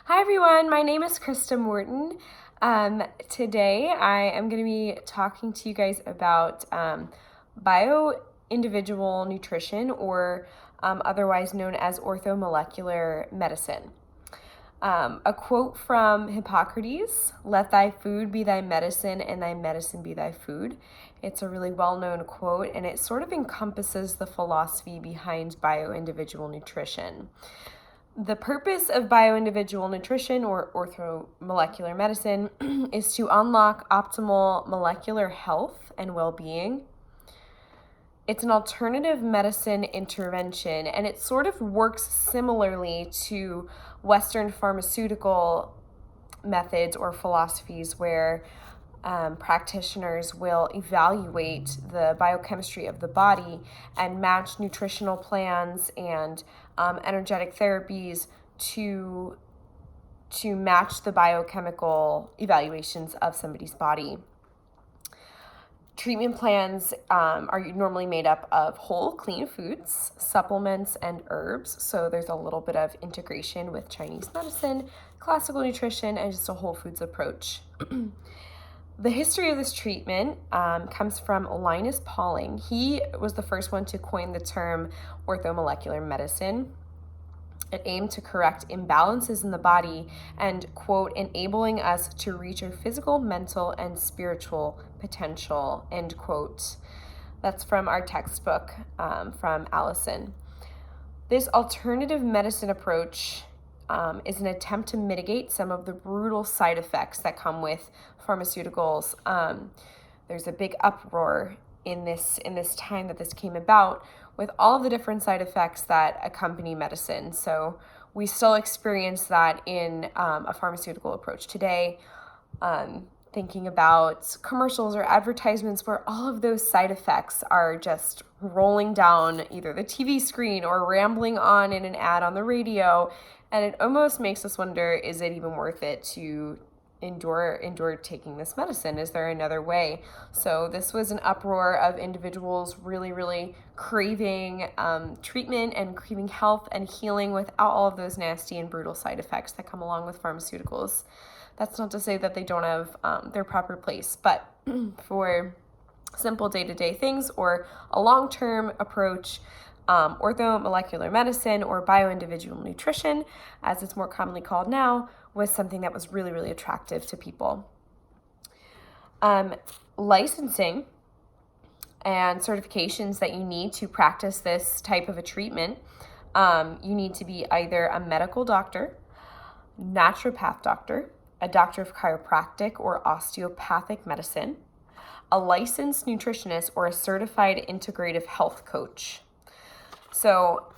Hi everyone, my name is Krista Morton. Today I am going to be talking to you guys about bio-individual nutrition, or otherwise known as orthomolecular medicine. A quote from Hippocrates: "Let thy food be thy medicine and thy medicine be thy food." It's a really well-known quote, and it sort of encompasses the philosophy behind bio-individual nutrition. The purpose of bio-individual nutrition, or orthomolecular medicine, is to unlock optimal molecular health and well-being. It's an alternative medicine intervention, and it sort of works similarly to Western pharmaceutical methods or philosophies where practitioners will evaluate the biochemistry of the body and match nutritional plans and energetic therapies to match the biochemical evaluations of somebody's body. Treatment plans are normally made up of whole, clean foods, supplements, and herbs. So there's a little bit of integration with Chinese medicine, classical nutrition, and just a whole foods approach. The history of this treatment comes from Linus Pauling. He was the first one to coin the term orthomolecular medicine. It aimed to correct imbalances in the body and, quote, enabling us to reach our physical, mental, and spiritual potential, end quote. That's from our textbook from Allison. This alternative medicine approach is an attempt to mitigate some of the brutal side effects that come with pharmaceuticals. There's a big uproar in this time that this came about, with all of the different side effects that accompany medicine. So we still experience that in a pharmaceutical approach today. Thinking about commercials or advertisements where all of those side effects are just rolling down either the TV screen or rambling on in an ad on the radio. And it almost makes us wonder, is it even worth it to endure taking this medicine? Is there another way? So this was an uproar of individuals really craving treatment and craving health and healing without all of those nasty and brutal side effects that come along with pharmaceuticals. That's not to say that they don't have their proper place, but for simple day-to-day things or a long-term approach, orthomolecular medicine, or bio-individual nutrition, as it's more commonly called now, was something that was really attractive to people. Licensing and certifications that you need to practice this type of a treatment, you need to be either a medical doctor, naturopath doctor, a doctor of chiropractic or osteopathic medicine, a licensed nutritionist, or a certified integrative health coach. So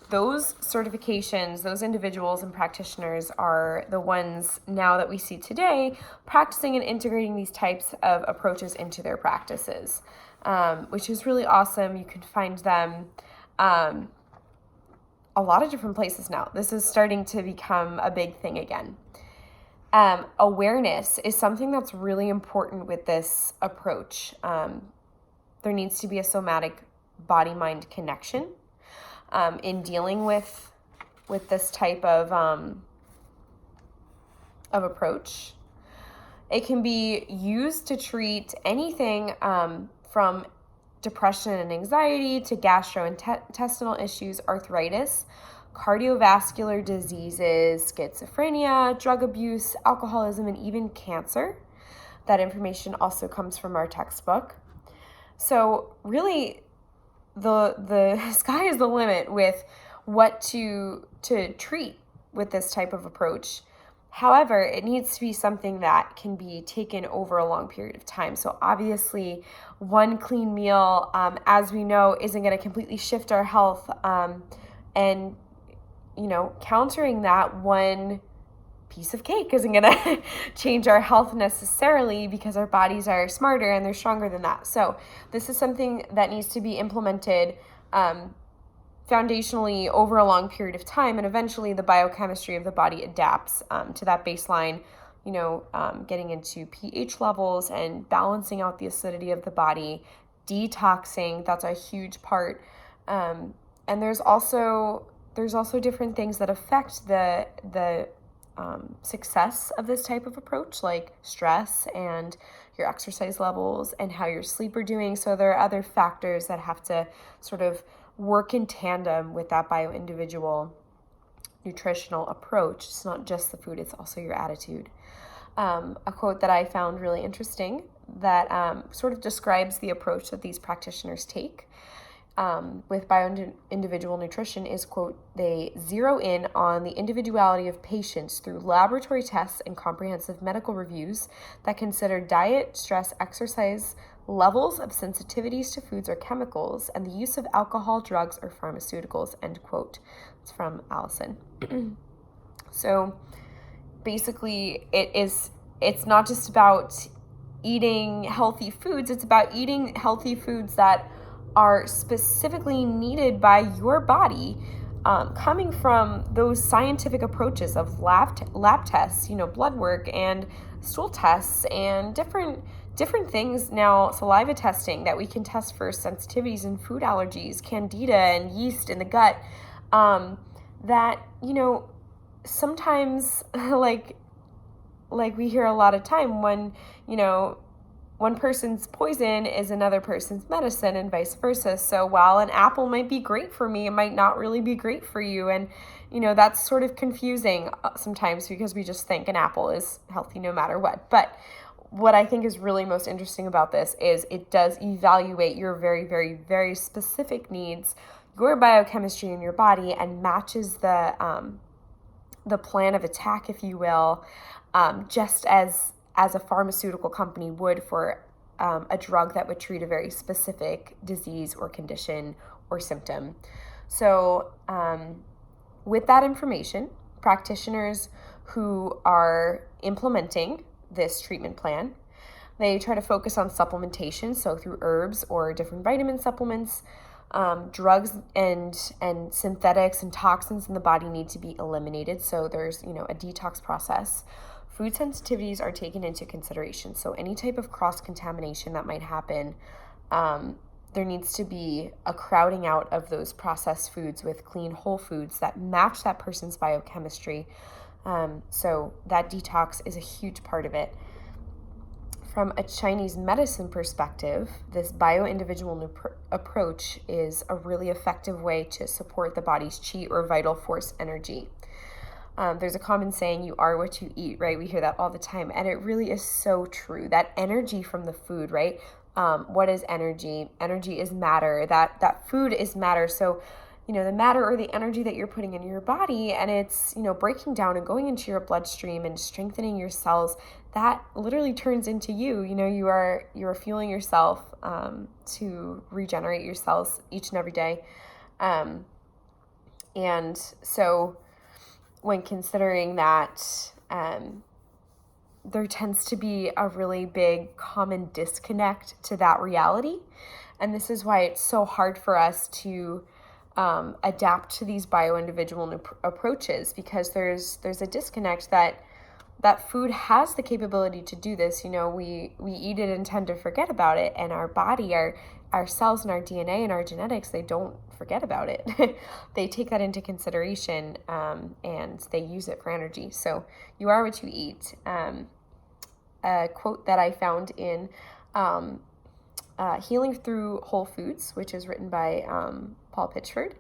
those certifications, those individuals and practitioners are the ones now that we see today practicing and integrating these types of approaches into their practices, which is really awesome. You can find them a lot of different places now. This is starting to become a big thing again. Awareness is something that's really important with this approach. There needs to be a somatic body-mind connection in dealing with this type of approach. It can be used to treat anything from depression and anxiety to gastrointestinal issues, arthritis, cardiovascular diseases, schizophrenia, drug abuse, alcoholism, and even cancer. That information also comes from our textbook. So really, the sky is the limit with what to treat with this type of approach. However, it needs to be something that can be taken over a long period of time. So obviously, one clean meal, as we know, isn't going to completely shift our health, and countering that one piece of cake isn't going to change our health necessarily, because our bodies are smarter and they're stronger than that. So this is something that needs to be implemented foundationally over a long period of time, and eventually the biochemistry of the body adapts to that baseline, getting into pH levels and balancing out the acidity of the body, detoxing. That's a huge part. And there's also different things that affect the success of this type of approach, like stress and your exercise levels and how your sleep are doing. So there are other factors that have to sort of work in tandem with that bio-individual nutritional approach. It's not just the food, it's also your attitude. A quote that I found really interesting that sort of describes the approach that these practitioners take with bio-individual nutrition is, quote, they zero in on the individuality of patients through laboratory tests and comprehensive medical reviews that consider diet, stress, exercise, levels of sensitivities to foods or chemicals, and the use of alcohol, drugs, or pharmaceuticals, end quote. It's from Allison. So basically it's not just about eating healthy foods, it's about eating healthy foods that are specifically needed by your body, coming from those scientific approaches of lab tests, blood work and stool tests and different things now, saliva testing that we can test for sensitivities and food allergies, candida and yeast in the gut, that sometimes like we hear a lot of time when one person's poison is another person's medicine and vice versa. So while an apple might be great for me, it might not really be great for you. And, that's sort of confusing sometimes because we just think an apple is healthy no matter what. But what I think is really most interesting about this is it does evaluate your very, very, very specific needs, your biochemistry in your body, and matches the plan of attack, if you will, just as a pharmaceutical company would for a drug that would treat a very specific disease or condition or symptom. So with that information, practitioners who are implementing this treatment plan, they try to focus on supplementation, so through herbs or different vitamin supplements. Drugs and synthetics and toxins in the body need to be eliminated, so there's a detox process. Food sensitivities are taken into consideration, so any type of cross-contamination that might happen, there needs to be a crowding out of those processed foods with clean whole foods that match that person's biochemistry. So that detox is a huge part of it. From a Chinese medicine perspective, this bio-individual approach is a really effective way to support the body's qi or vital force energy. There's a common saying, you are what you eat, right? We hear that all the time, and it really is so true. That energy from the food, right? What is energy? Energy is matter. That food is matter. So, the matter or the energy that you're putting into your body, and it's, breaking down and going into your bloodstream and strengthening your cells, that literally turns into you. You are fueling yourself to regenerate your cells each and every day. And so when considering that, there tends to be a really big common disconnect to that reality. And this is why it's so hard for us to adapt to these bio-individual approaches, because there's a disconnect that food has the capability to do this. We eat it and tend to forget about it, and our body, our cells and our DNA and our genetics, they don't forget about it. They take that into consideration, and they use it for energy. So you are what you eat. A quote that I found in Healing Through Whole Foods, which is written by Paul Pitchford.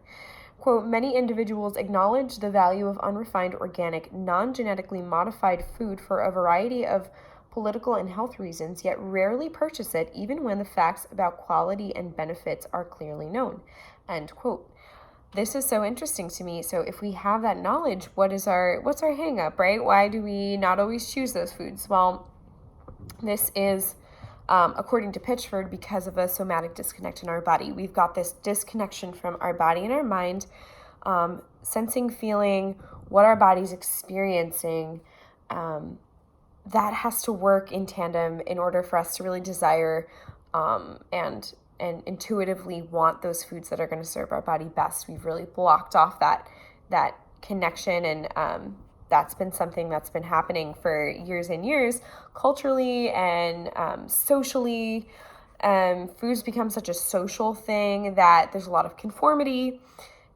Quote, many individuals acknowledge the value of unrefined, organic, non-genetically modified food for a variety of political and health reasons, yet rarely purchase it even when the facts about quality and benefits are clearly known, end quote. This is so interesting to me. So if we have that knowledge, what's our hang up, right? Why do we not always choose those foods? Well, this is according to Pitchford, because of a somatic disconnect in our body. We've got this disconnection from our body and our mind, sensing, feeling what our body's experiencing. That has to work in tandem in order for us to really desire and intuitively want those foods that are going to serve our body best. We've really blocked off that connection, and that's been something that's been happening for years and years, culturally and socially. Food's become such a social thing that there's a lot of conformity.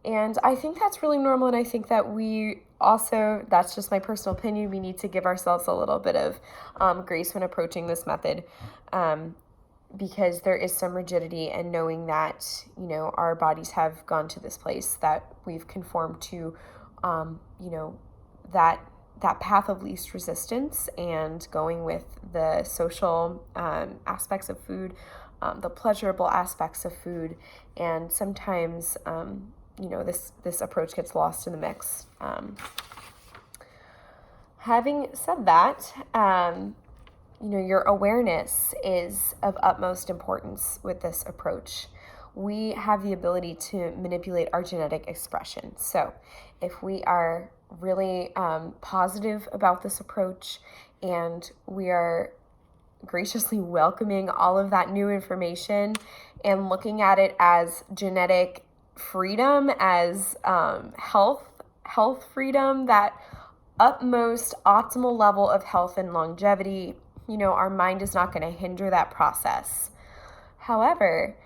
And I think that's really normal. And I think that we also, that's just my personal opinion. We need to give ourselves a little bit of grace when approaching this method, because there is some rigidity, and knowing that, our bodies have gone to this place that we've conformed to, that path of least resistance, and going with the social aspects of food, the pleasurable aspects of food, and sometimes this approach gets lost in the mix. Having said that, your awareness is of utmost importance with this approach. We have the ability to manipulate our genetic expression. So if we are really positive about this approach, and we are graciously welcoming all of that new information and looking at it as genetic freedom, as health freedom, that utmost optimal level of health and longevity, our mind is not going to hinder that process. However,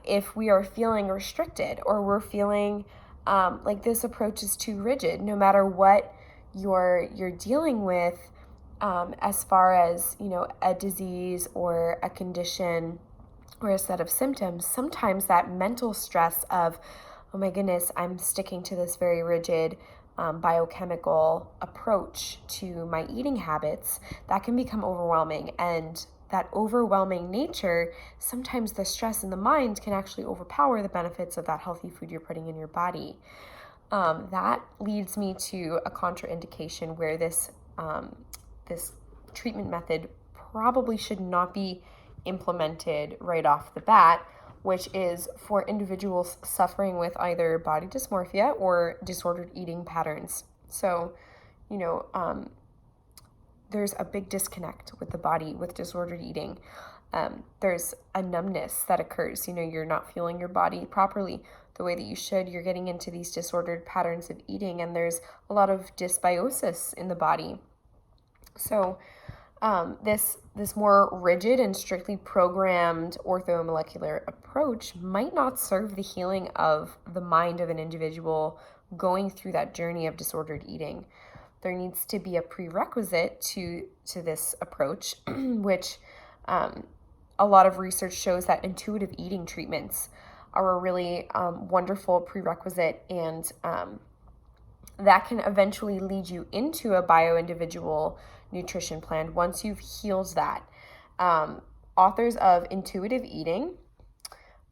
if we are feeling restricted, or we're feeling like this approach is too rigid, no matter what you're dealing with, as far as, a disease or a condition or a set of symptoms, sometimes that mental stress of, oh my goodness, I'm sticking to this very rigid biochemical approach to my eating habits, that can become overwhelming. And that overwhelming nature, sometimes the stress in the mind can actually overpower the benefits of that healthy food you're putting in your body. That leads me to a contraindication where this treatment method probably should not be implemented right off the bat, which is for individuals suffering with either body dysmorphia or disordered eating patterns. So, there's a big disconnect with the body with disordered eating. There's a numbness that occurs. You're not feeling your body properly the way that you should. You're getting into these disordered patterns of eating, and there's a lot of dysbiosis in the body. So this more rigid and strictly programmed ortho-molecular approach might not serve the healing of the mind of an individual going through that journey of disordered eating. There needs to be a prerequisite to this approach, which a lot of research shows that intuitive eating treatments are a really wonderful prerequisite, and that can eventually lead you into a bio-individual nutrition plan once you've healed that. Authors of Intuitive Eating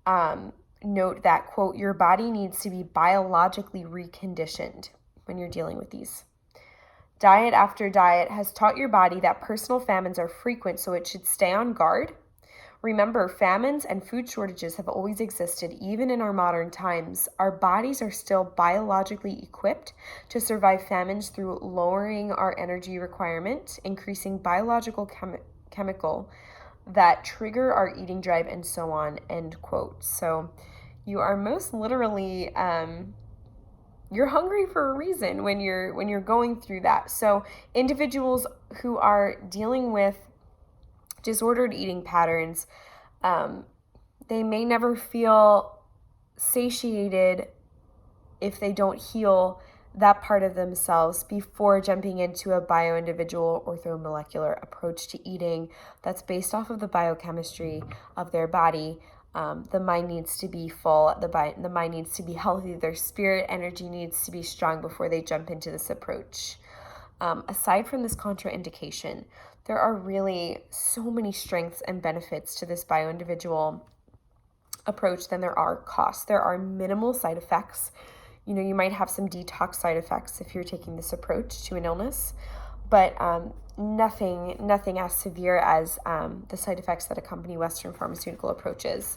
note that, quote, your body needs to be biologically reconditioned when you're dealing with these. Diet after diet has taught your body that personal famines are frequent, so it should stay on guard. Remember, famines and food shortages have always existed, even in our modern times. Our bodies are still biologically equipped to survive famines through lowering our energy requirement, increasing biological chemical that trigger our eating drive, and so on, end quote. So you are most literally, you're hungry for a reason when you're going through that. So individuals who are dealing with disordered eating patterns, they may never feel satiated if they don't heal that part of themselves before jumping into a bio-individual ortho-molecular approach to eating that's based off of the biochemistry of their body. The mind needs to be full, the mind needs to be healthy, their spirit energy needs to be strong before they jump into this approach. Aside from this contraindication, there are really so many strengths and benefits to this bio-individual approach than there are costs. There are minimal side effects. You might have some detox side effects if you're taking this approach to an illness, but nothing as severe as the side effects that accompany Western pharmaceutical approaches.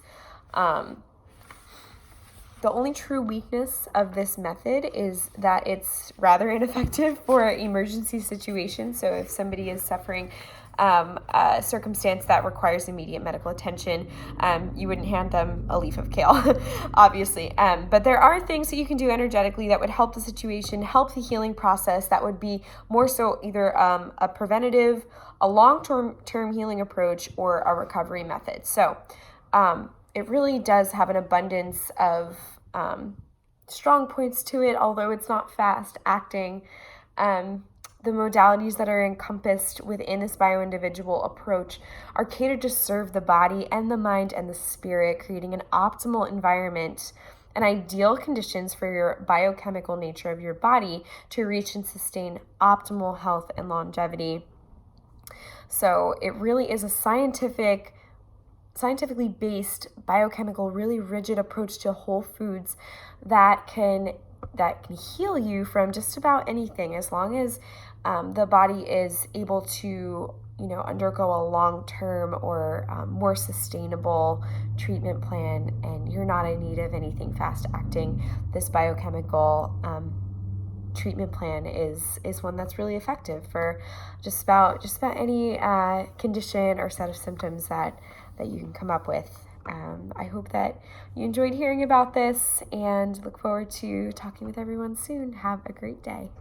The only true weakness of this method is that it's rather ineffective for emergency situations. So if somebody is suffering a circumstance that requires immediate medical attention, you wouldn't hand them a leaf of kale, obviously. But there are things that you can do energetically that would help the situation, help the healing process, that would be more so either a preventative, a long-term healing approach, or a recovery method. So it really does have an abundance of strong points to it, although it's not fast acting. The modalities that are encompassed within this bioindividual approach are catered to serve the body and the mind and the spirit, creating an optimal environment and ideal conditions for your biochemical nature of your body to reach and sustain optimal health and longevity. So it really is a scientifically based biochemical, really rigid approach to whole foods that can heal you from just about anything, as long as the body is able to undergo a long-term or more sustainable treatment plan, and you're not in need of anything fast acting. This biochemical treatment plan is one that's really effective for just about any condition or set of symptoms that you can come up with. I hope that you enjoyed hearing about this, and look forward to talking with everyone soon. Have a great day.